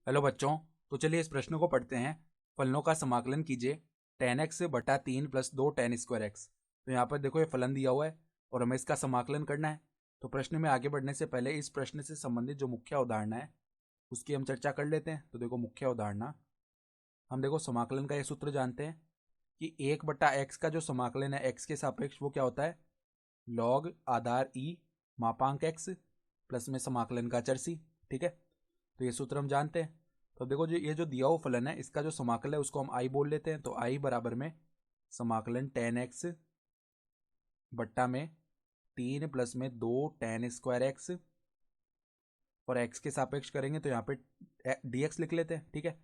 Hello बच्चों। तो चलिए इस प्रश्न को पढ़ते हैं। फलनों का समाकलन कीजिए। 10x बटा 3 प्लस 2 टेन स्क्वायर एक्स। तो यहाँ पर देखो ये फलन दिया हुआ है और हमें इसका समाकलन करना है। तो प्रश्न में आगे बढ़ने से पहले इस प्रश्न से संबंधित जो मुख्य अवधारणा है उसकी हम चर्चा कर लेते हैं। तो देखो मुख्य अवधारणा, हम देखो समाकलन का ये सूत्र जानते हैं कि 1/x का जो समाकलन है एक्स के सापेक्ष वो क्या होता है, लॉग आधार ई मापांक एक्स प्लस में समाकलन का चर सी। ठीक है, तो ये सूत्र हम जानते हैं। तो देखो जो ये जो दिया हुआ फलन है इसका जो समाकलन है उसको हम आई बोल लेते हैं। तो आई बराबर में समाकलन 10x बट्टा में 3 प्लस में 2 टेन स्क्वायर एक्स, और एक्स के सापेक्ष करेंगे तो यहाँ पे dx लिख लेते हैं। ठीक है,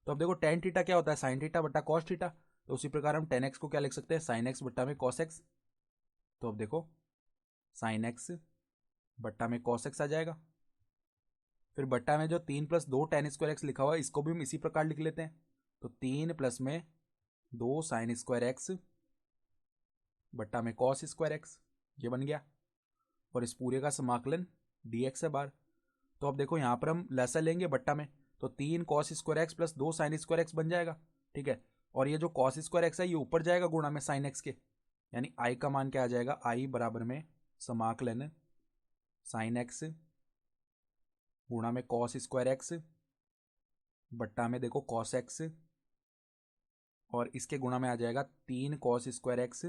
तो अब देखो टेन थीटा क्या होता है, साइन थीटा बट्टा कॉस थीटा। तो उसी प्रकार हम 10x को क्या लिख सकते हैं, साइन एक्स बट्टा में कॉस एक्स। तो अब देखो साइन एक्स बट्टा में कॉस एक्स आ जाएगा। फिर बट्टा में जो 3 प्लस 2 टेन स्क्वायर एक्स लिखा हुआ है इसको भी हम इसी प्रकार लिख लेते हैं। तो 3 प्लस में 2 साइन स्क्वायर एक्स बट्टा में कॉस स्क्वायर एक्स, ये बन गया। और इस पूरे का समाकलन dx है बार। तो अब देखो यहाँ पर हम लसा लेंगे बट्टा में, तो 3 cos square x plus 2 sine square x बन जाएगा। ठीक है, और ये जो कॉस स्क्वायर एक्स है ये ऊपर जाएगा गुणा में साइन एक्स के, यानी आई का मान क्या आ जाएगा, आई बराबर में समाकलन साइन एक्स गुणा में कॉस स्क्वायर एक्स बट्टा में देखो कॉस एक्स, और इसके गुणा में आ जाएगा 3 कॉस स्क्वायर एक्स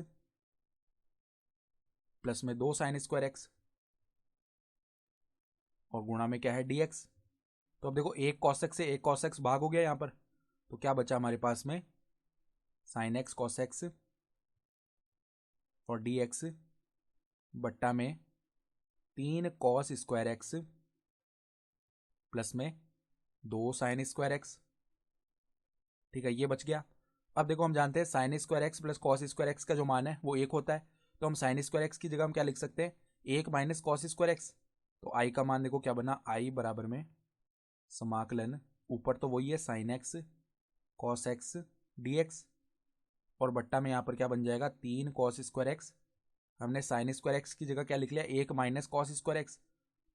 प्लस में 2 साइन स्क्वायर एक्स, और गुणा में क्या है dx। तो अब देखो एक कॉस एक्स से एक कॉस एक्स भाग हो गया यहाँ पर, तो क्या बचा हमारे पास में, साइन एक्स कॉस एक्स और dx बट्टा में 3 कॉस स्क्वायर एक्स प्लस में 2 साइन स्क्वायर एक्स। ठीक है, ये बच गया। अब देखो हम जानते हैं sine square x plus cos square x का जो मान है वो 1 होता है। तो हम साइन स्क्वायर एक्स की जगह हम क्या लिख सकते हैं, 1 माइनस कॉस स्क्वायर एक्स। तो आई का मान देखो क्या बना, आई बराबर में समाकलन ऊपर तो वही है sine x cos x dx, और बट्टा में यहाँ पर क्या बन जाएगा, 3 कॉस स्क्वायर एक्स। हमने साइन स्क्वायर एक्स की जगह क्या लिख लिया, 1 माइनस कॉस स्क्वायर एक्स।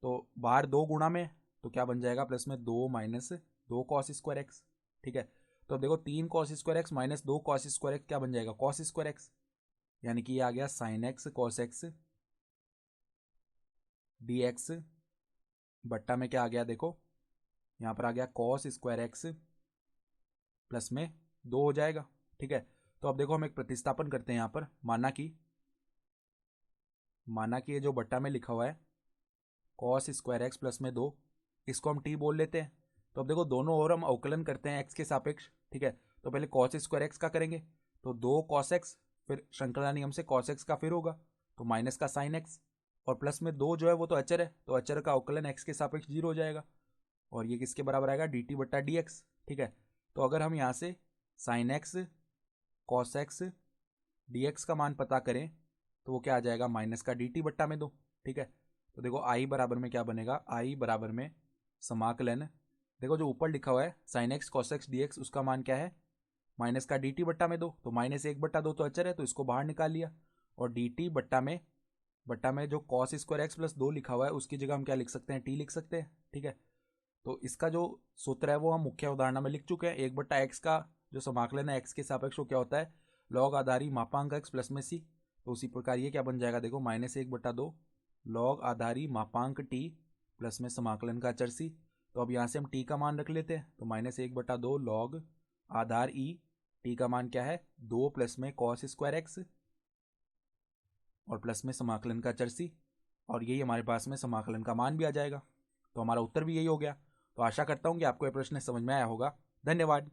तो बाहर 2 गुणा में तो क्या बन जाएगा, प्लस में 2 माइनस 2 कॉस स्क्वायर एक्स। ठीक है, तो अब देखो 3 cos square x minus 2 cos square x क्या बन जाएगा, कॉस स्क्वायर एक्स, यानी कि ये आ गया sine x cos x dx बट्टा में क्या आ गया, देखो यहाँ पर आ गया कॉस स्क्वायर एक्स प्लस में 2 हो जाएगा। ठीक है, तो अब देखो हम एक प्रतिस्थापन करते हैं यहाँ पर, माना कि ये जो बट्टा में लिखा हुआ है कॉस स्क्वायर एक्स प्लस में 2, इसको हम t बोल लेते हैं। तो अब देखो दोनों ओर हम अवकलन करते हैं एक्स के सापेक्ष। ठीक है, तो पहले कॉस स्क्वायर एक्स का करेंगे तो 2 कॉस एक्स, फिर श्रृंखला नियम से कॉस एक्स का फिर होगा तो माइनस का साइन एक्स, और प्लस में 2 जो है वो तो अचर है, तो अचर का अवकलन एक्स के सापेक्ष 0 हो जाएगा, और ये किसके बराबर आएगा, dt बट्टा dx। ठीक है, तो अगर हम यहाँ से sine x cos x dx का मान पता करें तो वो क्या आ जाएगा, माइनस का dt बट्टा में 2। ठीक है, तो देखो आई बराबर में क्या बनेगा, आई बराबर में समाकलन, देखो जो ऊपर लिखा हुआ है sine x cos x dx उसका मान क्या है, माइनस का dt बट्टा में 2, तो माइनस 1/2 तो अचर है तो इसको बाहर निकाल लिया, और dt बट्टा में जो कॉस स्क्वायर एक्स प्लस 2 लिखा हुआ है उसकी जगह हम क्या लिख सकते हैं, t लिख सकते हैं। ठीक है, तो इसका जो सूत्र है वो हम मुख्य उदाहरण में लिख चुके हैं। 1/x का जो समाकलन है एक्स के सापेक्ष वो क्या होता है, लॉग आधारी मापांक एक्स प्लस में सी। तो उसी प्रकार ये क्या बन जाएगा, देखो -1/2 लॉग आधारी मापांक टी प्लस में समाकलन का चर सी। तो अब यहाँ से हम टी का मान रख लेते हैं, तो -1/2 लॉग आधार ई, टी का मान क्या है 2 प्लस में कॉस स्क्वायर एक्स और प्लस में समाकलन का चर सी, और यही हमारे पास में समाकलन का मान भी आ जाएगा। तो हमारा उत्तर भी यही हो गया। तो आशा करता हूँ कि आपको यह प्रश्न समझ में आया होगा। धन्यवाद।